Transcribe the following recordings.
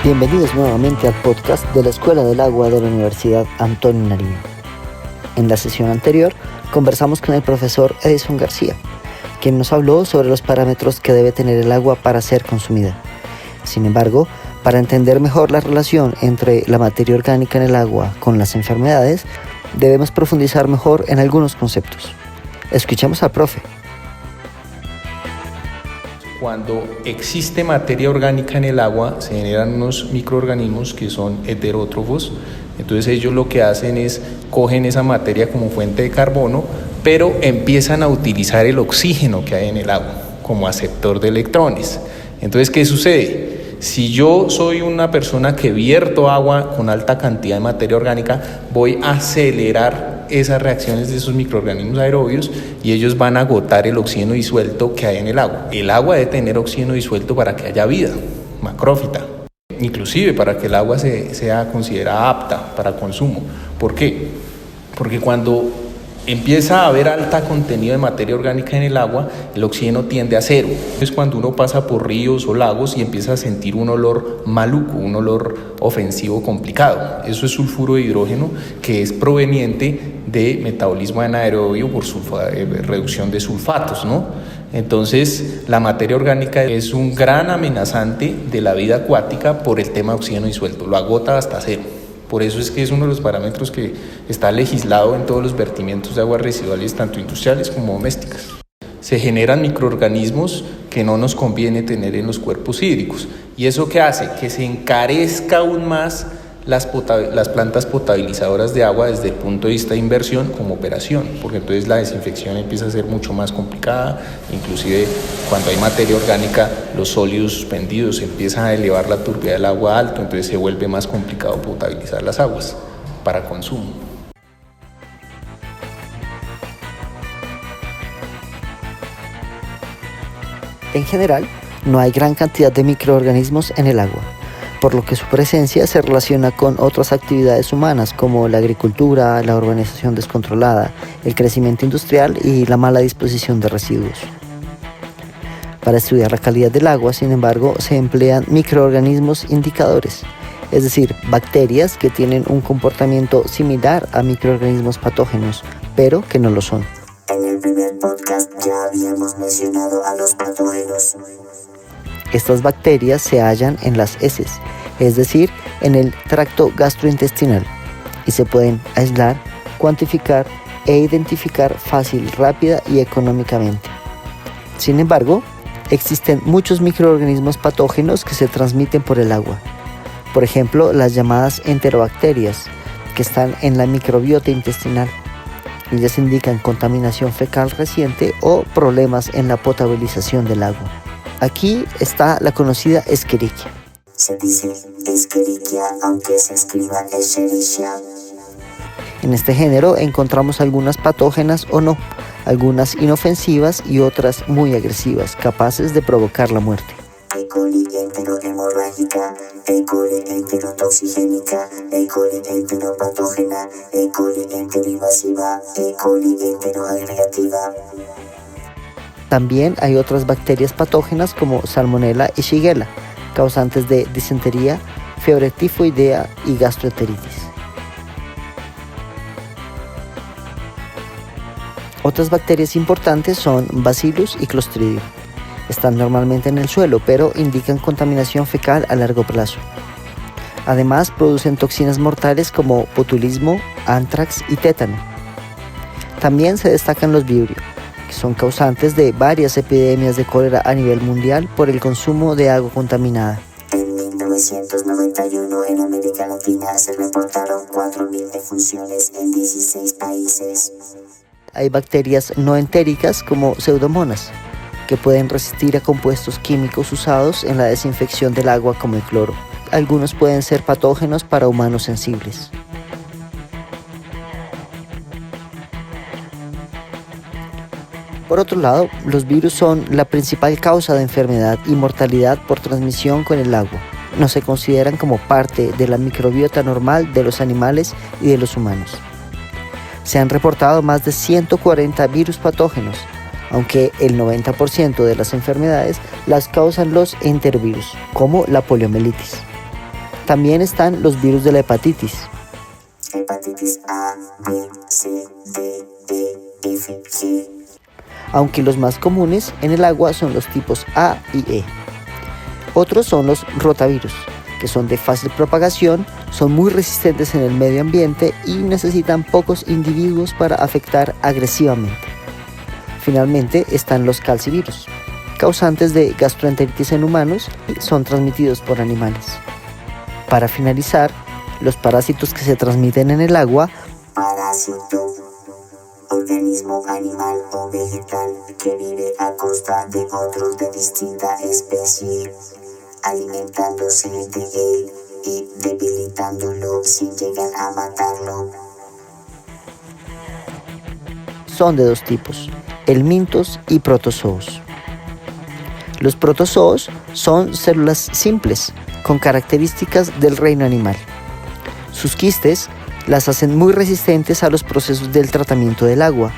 Bienvenidos nuevamente al podcast de la Escuela del Agua de la Universidad Antonio Nariño. En la sesión anterior conversamos con el profesor Edison García, quien nos habló sobre los parámetros que debe tener el agua para ser consumida. Sin embargo, para entender mejor la relación entre la materia orgánica en el agua con las enfermedades, debemos profundizar mejor en algunos conceptos. Escuchemos al profe. Cuando existe materia orgánica en el agua, se generan unos microorganismos que son heterótrofos. Entonces ellos lo que hacen es cogen esa materia como fuente de carbono, pero empiezan a utilizar el oxígeno que hay en el agua como aceptor de electrones. Entonces, ¿qué sucede? Si yo soy una persona que vierto agua con alta cantidad de materia orgánica, voy a acelerar esas reacciones de esos microorganismos aerobios y ellos van a agotar el oxígeno disuelto que hay en el agua. El agua debe tener oxígeno disuelto para que haya vida macrófita, inclusive para que el agua sea considerada apta para consumo. ¿Por qué? Porque cuando empieza a haber alta contenido de materia orgánica en el agua, el oxígeno tiende a cero. Es cuando uno pasa por ríos o lagos y empieza a sentir un olor maluco, un olor ofensivo complicado. Eso es sulfuro de hidrógeno, que es proveniente de metabolismo anaerobio por reducción de sulfatos, ¿no? Entonces, la materia orgánica es un gran amenazante de la vida acuática por el tema de oxígeno disuelto. Lo agota hasta cero. Por eso es que es uno de los parámetros que está legislado en todos los vertimientos de aguas residuales, tanto industriales como domésticas. Se generan microorganismos que no nos conviene tener en los cuerpos hídricos. ¿Y eso qué hace? Que se encarezca aún más las plantas potabilizadoras de agua desde el punto de vista de inversión como operación, porque entonces la desinfección empieza a ser mucho más complicada, inclusive cuando hay materia orgánica, los sólidos suspendidos empiezan a elevar la turbidez del agua alto, entonces se vuelve más complicado potabilizar las aguas para consumo. En general, no hay gran cantidad de microorganismos en el agua, por lo que su presencia se relaciona con otras actividades humanas como la agricultura, la urbanización descontrolada, el crecimiento industrial y la mala disposición de residuos. Para estudiar la calidad del agua, sin embargo, se emplean microorganismos indicadores, es decir, bacterias que tienen un comportamiento similar a microorganismos patógenos, pero que no lo son. En el primer podcast ya habíamos mencionado a los patógenos. Estas bacterias se hallan en las heces, es decir, en el tracto gastrointestinal, y se pueden aislar, cuantificar e identificar fácil, rápida y económicamente. Sin embargo, existen muchos microorganismos patógenos que se transmiten por el agua. Por ejemplo, las llamadas enterobacterias, que están en la microbiota intestinal. Ellas indican contaminación fecal reciente o problemas en la potabilización del agua. Aquí está la conocida Escherichia. Se dice Escherichia, aunque se escriba Escherichia. En este género encontramos algunas patógenas o no, algunas inofensivas y otras muy agresivas, capaces de provocar la muerte. E. coli enterohemorrágica, E. coli enterotoxigénica, E. coli enteropatógena, E. coli enteroinvasiva, E. coli enteroagregativa. También hay otras bacterias patógenas como Salmonella y Shigella, causantes de disentería, fiebre tifoidea y gastroenteritis. Otras bacterias importantes son Bacillus y Clostridium. Están normalmente en el suelo, pero indican contaminación fecal a largo plazo. Además, producen toxinas mortales como botulismo, antrax y tétano. También se destacan los vibrio, que son causantes de varias epidemias de cólera a nivel mundial por el consumo de agua contaminada. En 1991 en América Latina se reportaron 4.000 defunciones en 16 países. Hay bacterias no entéricas como Pseudomonas, que pueden resistir a compuestos químicos usados en la desinfección del agua como el cloro. Algunos pueden ser patógenos para humanos sensibles. Por otro lado, los virus son la principal causa de enfermedad y mortalidad por transmisión con el agua. No se consideran como parte de la microbiota normal de los animales y de los humanos. Se han reportado más de 140 virus patógenos, aunque el 90% de las enfermedades las causan los enterovirus, como la poliomielitis. También están los virus de la hepatitis. Hepatitis A, B, C, D, E, F, G. Aunque los más comunes en el agua son los tipos A y E. Otros son los rotavirus, que son de fácil propagación, son muy resistentes en el medio ambiente y necesitan pocos individuos para afectar agresivamente. Finalmente están los calcivirus, causantes de gastroenteritis en humanos y son transmitidos por animales. Para finalizar, los parásitos que se transmiten en el agua. Parásito, organismo animal o vegetal que vive a costa de otros de distinta especie, alimentándose de él y debilitándolo sin llegar a matarlo. Son de dos tipos, helmintos y protozoos. Los protozoos son células simples con características del reino animal. Sus quistes las hacen muy resistentes a los procesos del tratamiento del agua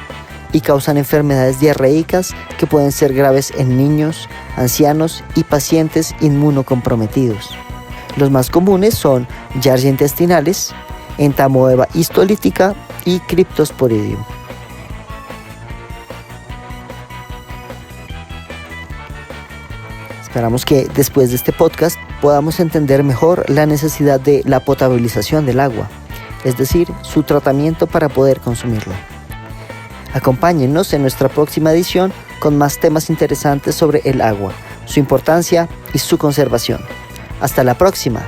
y causan enfermedades diarreicas que pueden ser graves en niños, ancianos y pacientes inmunocomprometidos. Los más comunes son Yersinia intestinalis, Entamoeba histolítica y Cryptosporidium. Esperamos que después de este podcast podamos entender mejor la necesidad de la potabilización del agua, es decir, su tratamiento para poder consumirlo. Acompáñennos en nuestra próxima edición con más temas interesantes sobre el agua, su importancia y su conservación. Hasta la próxima.